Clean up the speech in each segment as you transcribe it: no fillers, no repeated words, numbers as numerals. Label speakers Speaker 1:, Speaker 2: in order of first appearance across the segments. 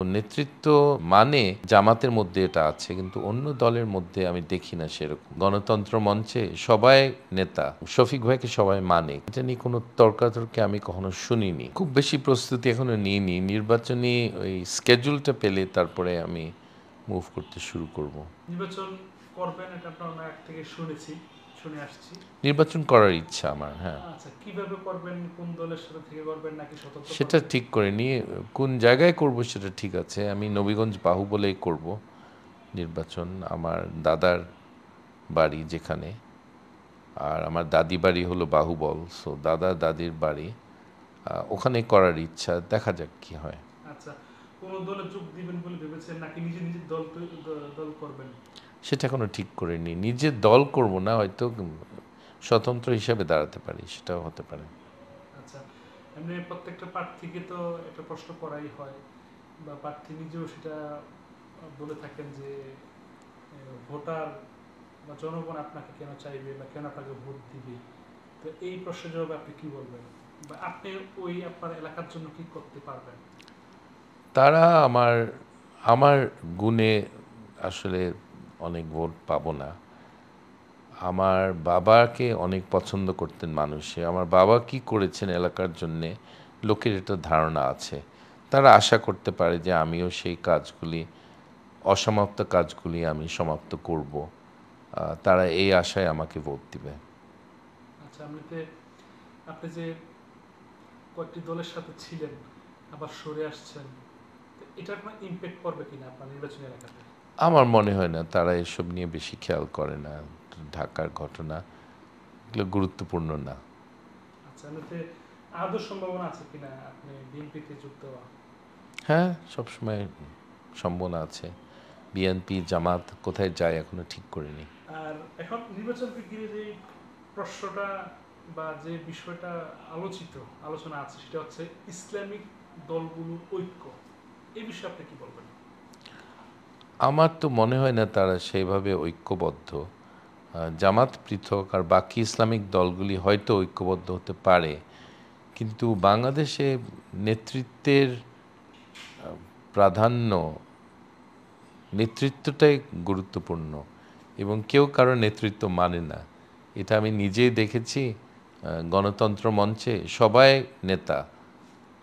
Speaker 1: দেখুন, নেতৃত্ব মানে জামাতের মধ্যে এটা আছে, কিন্তু অন্য দলের মধ্যে আমি দেখি না সেরকম। গণতন্ত্র মঞ্চে সবাই নেতা, শফিক ভাইকে সবাই মানে, এটা নিয়ে কোনো তর্কাতর্কি আমি কখনো শুনিনি। খুব বেশি প্রস্তুতি এখনো নিইনি, নির্বাচনী ওই স্কেজুলটা পেলে তারপরে আমি মুভ করতে শুরু করব।
Speaker 2: নির্বাচন করবেন এটা আপনার আগ থেকে শুনে আসছি।
Speaker 1: নির্বাচন করার ইচ্ছা আমার, হ্যাঁ।
Speaker 2: আচ্ছা, কিভাবে করবেন, কোন দলের সাথে থেকে করবেন নাকি স্বতন্ত্র
Speaker 1: সেটা
Speaker 2: করবেন?
Speaker 1: ঠিক করিনি, কোন জায়গায় করব সেটা ঠিক আছে। আমি নবীগঞ্জ বাহুবলেই করব নির্বাচন, আমার দাদার বাড়ি যেখানে, আর আমার দাদি বাড়ি হলো বাহুবল, সো দাদা দাদির বাড়ি ওখানে করার ইচ্ছা, দেখা যাক কি হয়।
Speaker 2: আচ্ছা, কোন দলে যোগ দিবেন বলে ভেবেছেন নাকি নিজের দল করবেন?
Speaker 1: সেটা এখনো ঠিক করিনি। নিজের দল করব না, হয়তো স্বতন্ত্র হিসাবে দাঁড়াতে পারি, সেটাও হতে পারে।
Speaker 2: আচ্ছা, এমনি প্রত্যেকটা প্রার্থীকে তো একটা প্রশ্ন করাই হয়, বা প্রার্থী নিজেও সেটা বলে থাকেন যে ভোটার বা জনগণ আপনাকে কেন চাইবে বা কেন আপনাকে ভোট দিবে। তো এই প্রশ্নের জবাবে আপনি কি বলবেন, বা আপনি ওই আপনার এলাকার জন্য কি করতে পারবেন?
Speaker 1: তারা আমার আমার গুণে আসলে অনেক ভোট পাবো না। আমার বাবাকে অনেক পছন্দ করতেন মানুষে, আমার বাবা কি করেছেন এলাকার জন্যে লোকের এটা ধারণা আছে। তারা আশা করতে পারে যে আমিও সেই কাজগুলি, অসমাপ্ত কাজগুলি আমি সমাপ্ত করব। তারা এই আশায় আমাকে ভোট দিবে।
Speaker 2: আচ্ছা, আপনি যে কয়েকটি দলের সাথে ছিলেন আবার সরে আসছেন, তো এটার কোনো ইম্প্যাক্ট পড়বে কিনা আপনার নির্বাচনী এলাকাতে?
Speaker 1: আমার মনে হয় না, তারা এসব নিয়ে বেশি খেয়াল করে না। ঢাকার ঘটনা, এগুলো গুরুত্বপূর্ণ না।
Speaker 2: আচ্ছা, এমনিতে আদৌ সম্ভাবনা আছে কিনা আপনি বিএনপিতে যুক্ত হওয়া?
Speaker 1: হ্যাঁ, সবসময় সম্ভাবনা আছে। বিএনপি জামাত কোথায় যায় এখনো ঠিক করিনি।
Speaker 2: আর এখন নির্বাচনকে ঘিরে যে প্রশ্নটা বা যে বিষয়টা আলোচনা আছে সেটা হচ্ছে ইসলামিক দলগুলোর ঐক্য। এই বিষয়ে আপনি কি বলবেন?
Speaker 1: আমার তো মনে হয় না তারা সেইভাবে ঐক্যবদ্ধ। জামাত পৃথক, আর বাকি ইসলামিক দলগুলি হয়তো ঐক্যবদ্ধ হতে পারে, কিন্তু বাংলাদেশে নেতৃত্বের প্রাধান্য, নেতৃত্বটাই গুরুত্বপূর্ণ, এবং কেউ কারো নেতৃত্ব মানে না। এটা আমি নিজেই দেখেছি। গণতন্ত্র মঞ্চে সবাই নেতা,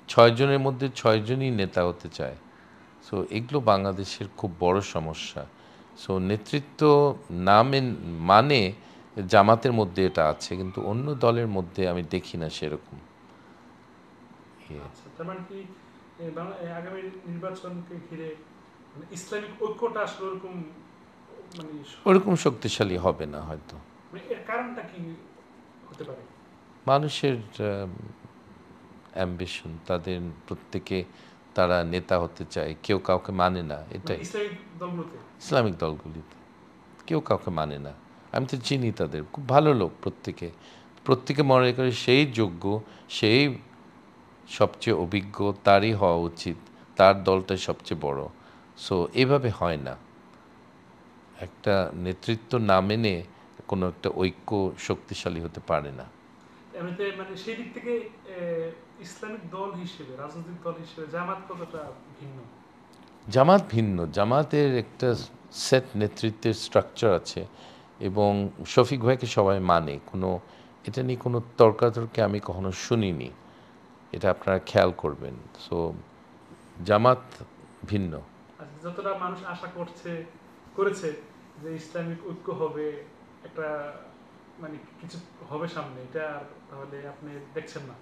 Speaker 1: 6 জনের মধ্যে 6 জনই নেতা হতে চায়। সো এগুলো বাংলাদেশের খুব বড় সমস্যা। সো নেতৃত্ব মানে জামাতের মধ্যে এটা আছে, কিন্তু অন্য দলের মধ্যে আমি দেখি না সেরকম।
Speaker 2: আচ্ছা, তার মানে কি আগামী নির্বাচনকে ঘিরে মানে ইসলামিক ঐক্যটা আসলে ওরকম মানে
Speaker 1: ওরকম শক্তিশালী হবে না হয়তো।
Speaker 2: মানে এর কারণটা কি হতে পারে?
Speaker 1: মানুষের অ্যাম্বিশন, তাদের প্রত্যেকে তারা নেতা হতে চায়, কেউ কাউকে মানে না,
Speaker 2: মানে
Speaker 1: এটাই।
Speaker 2: ইসলামিক দলগুলোতে?
Speaker 1: ইসলামিক দলগুলিতে কেউ কাউকে মানে না। আমি তো চিনি তাদের, খুব ভালো লোক প্রত্যেকে। প্রত্যেকে মনে করে সেই যোগ্য, সেই সবচেয়ে অভিজ্ঞ, তারই হওয়া উচিত, তার দলটাই সবচেয়ে বড়। সো এভাবে হয় না। একটা নেতৃত্ব না মেনে কোনো একটা ঐক্য শক্তিশালী হতে পারে না।
Speaker 2: এমনিতে মানে সেই দিক থেকে ইসলামিক দল হিসেবে, রাজনৈতিক দল হিসেবে জামাত কতটা ভিন্ন?
Speaker 1: জামাত ভিন্ন, জামাতের একটা সেট নেতৃত্বের স্ট্রাকচার আছে, এবং শফিক ভাইকে সবাই মানে, কোনো এটা নিয়ে কোনো তর্কাতর্কি আমি কখনো শুনিনি, এটা আপনারা খেয়াল করবেন। সো জামাত ভিন্ন।
Speaker 2: আচ্ছা, যতটা মানুষ আশা করেছে যে ইসলামিক ঐক্য হবে, একটা মানে কিছু হবে সামনে, এটা আর তাহলে আপনি দেখছেন না?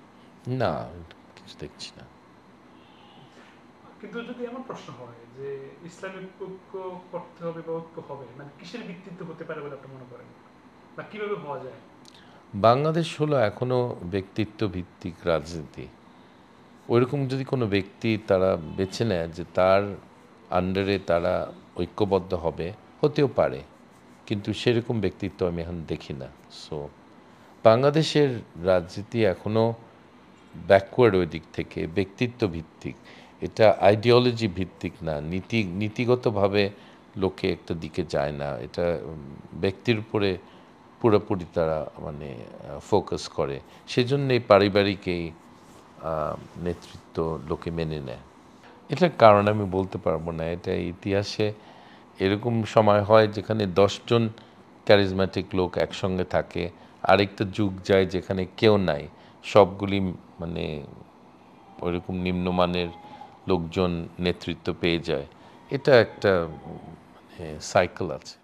Speaker 1: না, কিছু দেখছি না।
Speaker 2: কিন্তু যদি এমন প্রশ্ন হয় যে ইসলামিক ঐক্য করতে হবে বা ঐক্য হবে, মানে কিসের ভিত্তিতে হতে পারে বলে আপনি মনে করেন, বা কিভাবে হওয়া যায়?
Speaker 1: বাংলাদেশ হলো এখনো ব্যক্তিত্ব ভিত্তিক রাজনীতি। ওইরকম যদি কোনো ব্যক্তি তারা বেছে নেয় যে তার আন্ডারে তারা ঐক্যবদ্ধ হবে, হতেও পারে, কিন্তু সেরকম ব্যক্তিত্ব আমি এখন দেখি না। সো বাংলাদেশের রাজনীতি এখনও ব্যাকওয়ার্ড ওই দিক থেকে, ব্যক্তিত্ব ভিত্তিক। এটা আইডিওলজি ভিত্তিক না, নীতিগতভাবে লোকে একটা দিকে যায় না। এটা ব্যক্তির উপরে পুরোপুরি তারা মানে ফোকাস করে। সেজন্যই পারিবারিক এই নেতৃত্ব লোকে মেনে নেয়। এটার কারণ আমি বলতে পারবো না। এটা ইতিহাসে এরকম সময় হয় যেখানে ১০ জন ক্যারিজম্যাটিক লোক একসঙ্গে থাকে, আরেকটা যুগ যায় যেখানে কেউ নাই, সবগুলি মানে ওইরকম নিম্নমানের লোকজন নেতৃত্ব পেয়ে যায়। এটা একটা সাইকেল আছে।